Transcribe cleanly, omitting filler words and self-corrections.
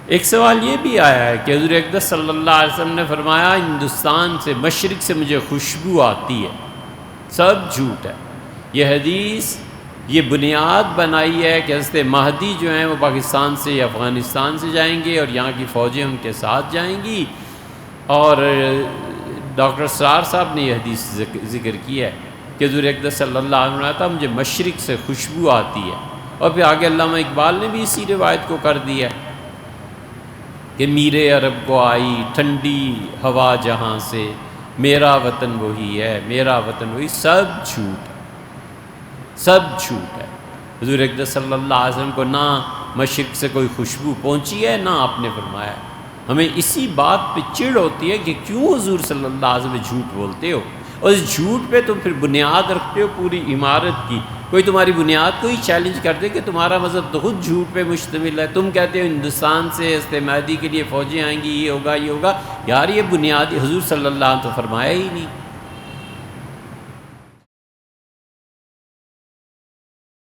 ایک سوال یہ بھی آیا ہے کہ حضور اقدس صلی اللہ علیہ وسلم نے فرمایا ہندوستان سے مشرق سے مجھے خوشبو آتی ہے، سب جھوٹ ہے۔ یہ حدیث یہ بنیاد بنائی ہے کہ حضرت مہدی جو ہیں وہ پاکستان سے یا افغانستان سے جائیں گے اور یہاں کی فوجیں ان کے ساتھ جائیں گی، اور ڈاکٹر اسرار صاحب نے یہ حدیث ذکر کی ہے کہ حضور اقدس صلی اللہ علیہ وسلم تھا مجھے مشرق سے خوشبو آتی ہے، اور پھر آگے علامہ اقبال نے بھی اسی روایت کو کر دیا کہ میرے عرب کو آئی ٹھنڈی ہوا جہاں سے، میرا وطن وہی ہے، میرا وطن وہی، سب جھوٹ ہے، سب جھوٹ ہے۔ حضور اقدس صلی اللہ علیہ وسلم کو نہ مشرق سے کوئی خوشبو پہنچی ہے نہ آپ نے فرمایا۔ ہمیں اسی بات پہ چڑ ہوتی ہے کہ کیوں حضور صلی اللہ علیہ وسلم جھوٹ بولتے ہو، اور اس جھوٹ پہ تم پھر بنیاد رکھتے ہو پوری عمارت کی۔ کوئی تمہاری بنیاد کو ہی چیلنج کر دے کہ تمہارا مذہب تو خود جھوٹ پہ مشتمل ہے، تم کہتے ہو ہندوستان سے حضرت مہدی کے لیے فوجیں آئیں گی، یہ ہوگا یہ ہوگا، یار یہ بنیادی حضور صلی اللہ علیہ وسلم تو فرمایا ہی نہیں۔